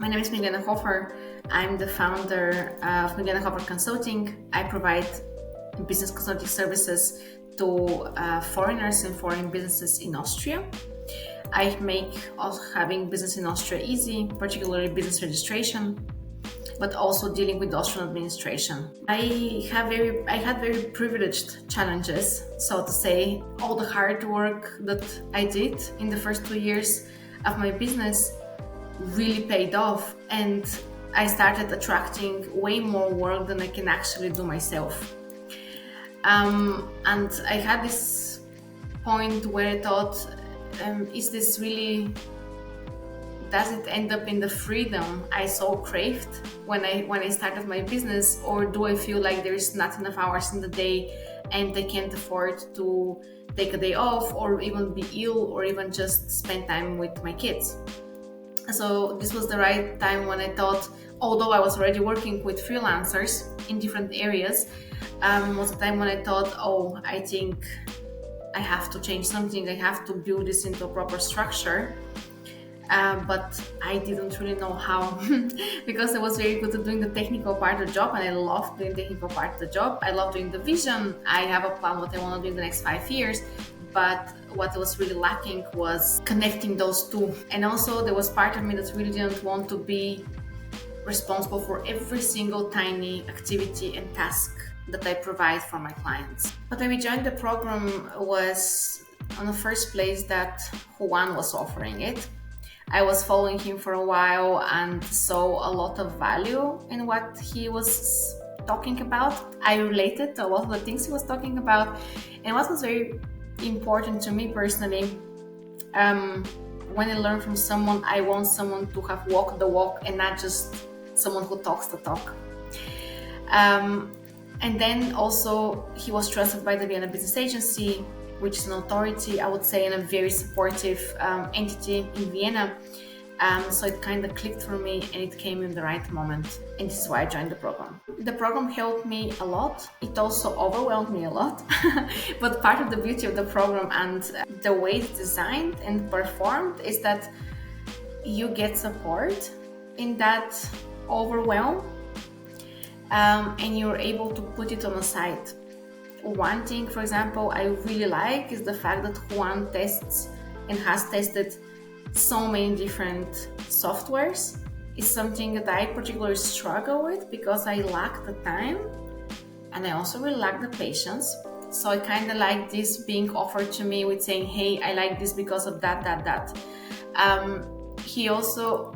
My name is Miglena Hofer. I'm the founder of Miglena Hofer Consulting. I provide business consulting services to foreigners and foreign businesses in Austria. I make also having business in Austria easy, particularly business registration, but also dealing with Austrian administration. I had very privileged challenges, so to say. All the hard work that I did in the first 2 years of my business really paid off, and I started attracting way more work than I can actually do myself. And I had this point where I thought, is this really, does it end up in the freedom I so craved when I started my business, or do I feel like there's not enough hours in the day and I can't afford to take a day off or even be ill or even just spend time with my kids? So this was the right time when I thought, although I was already working with freelancers in different areas, was the time when I thought, oh, I think I have to change something. I have to build this into a proper structure. But I didn't really know how because I was very good at doing the technical part of the job, and I love doing the technical part of the job. I love doing the vision. I have a plan what I want to do in the next 5 years. But what was really lacking was connecting those two. And also there was part of me that really didn't want to be responsible for every single tiny activity and task that I provide for my clients. But when we joined the program was on the first place that Juan was offering it. I was following him for a while and saw a lot of value in what he was talking about. I related to a lot of the things he was talking about. And what was very important to me personally, when I learn from someone, I want someone to have walked the walk and not just someone who talks the talk. And then also he was trusted by the Vienna Business Agency, which is an authority, I would say, and a very supportive entity in Vienna. So it kind of clicked for me and it came in the right moment. And this is why I joined the program. The program helped me a lot. It also overwhelmed me a lot. But part of the beauty of the program and the way it's designed and performed is that you get support in that overwhelm, and you're able to put it on a side. One thing, for example, I really like is the fact that Juan tests and has tested so many different softwares. Is something that I particularly struggle with because I lack the time and I also really lack the patience. So I kind of like this being offered to me with saying, hey, I like this because of that. He also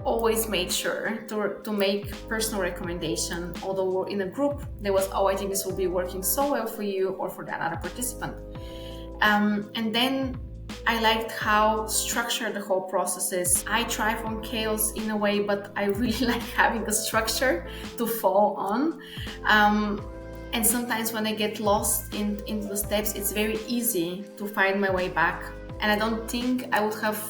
always made sure to make personal recommendation. Although we're in a group, there was, oh, I think this will be working so well for you or for that other participant. And then I liked how structured the whole process is. I thrive on chaos in a way, but I really like having a structure to fall on. And sometimes when I get lost into the steps, it's very easy to find my way back. And I don't think I would have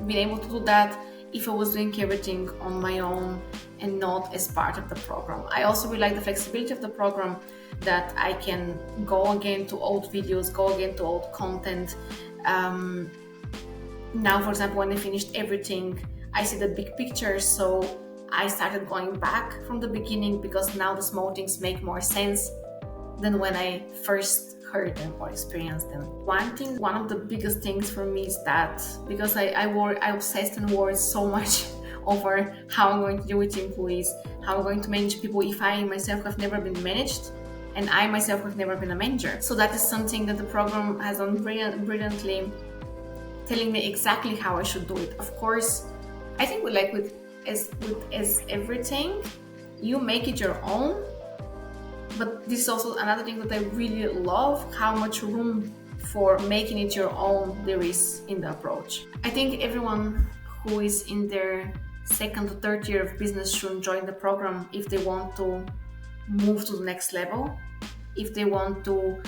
been able to do that if I was doing everything on my own and not as part of the program. I also really like the flexibility of the program, that I can go again to old videos, go again to old content. Now, for example, when I finished everything, I see the big picture, so I started going back from the beginning because now the small things make more sense than when I first heard them or experienced them. One of the biggest things for me is that because I obsessed and worried so much over how I'm going to deal with employees, how I'm going to manage people if I myself have never been managed and I myself have never been a manager. So that is something that the program has done brilliantly, telling me exactly how I should do it. Of course, I think with everything, you make it your own. But this is also another thing that I really love, how much room for making it your own there is in the approach. I think everyone who is in their second or third year of business should join the program if they want to move to the next level, if they want to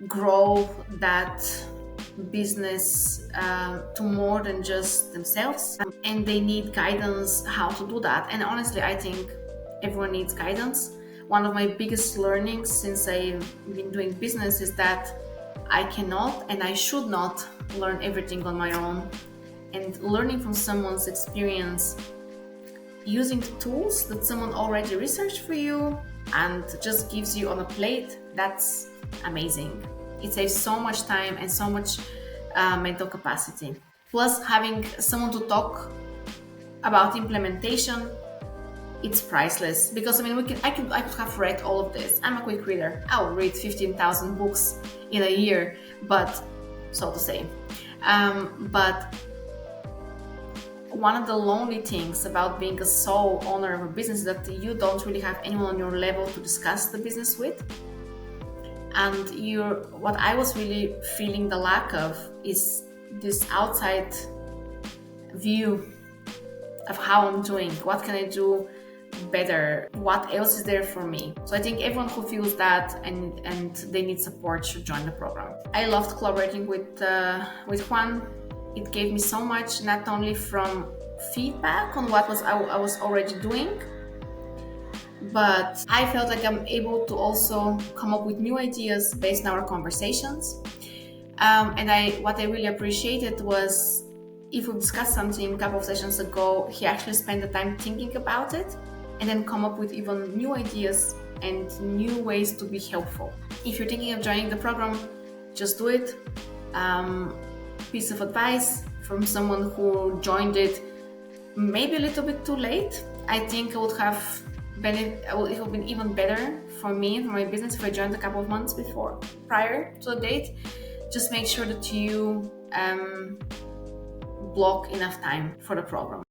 grow that business to more than just themselves, and they need guidance how to do that. And honestly, I think everyone needs guidance. One of my biggest learnings since I've been doing business is that I cannot and I should not learn everything on my own. and learning from someone's experience, using tools that someone already researched for you and just gives you on a plate, that's amazing. It saves so much time and so much mental capacity. Plus, having someone to talk about implementation, it's priceless. Because I mean, I could have read all of this. I'm a quick reader. I'll read 15,000 books in a year, but so to say. But one of the lonely things about being a sole owner of a business is that you don't really have anyone on your level to discuss the business with. And what I was really feeling the lack of is this outside view of how I'm doing, what can I do better, what else is there for me. So I think everyone who feels that and they need support should join the program. I loved collaborating with Juan. It gave me so much, not only from feedback on what I was already doing, but I felt like I'm able to also come up with new ideas based on our conversations. And what I really appreciated was, if we discussed something a couple of sessions ago, he actually spent the time thinking about it and then come up with even new ideas and new ways to be helpful. If you're thinking of joining the program, just do it. Piece of advice from someone who joined it maybe a little bit too late. I think it would have been even better for me and for my business if I joined a couple of months prior to the date. Just make sure that you block enough time for the program.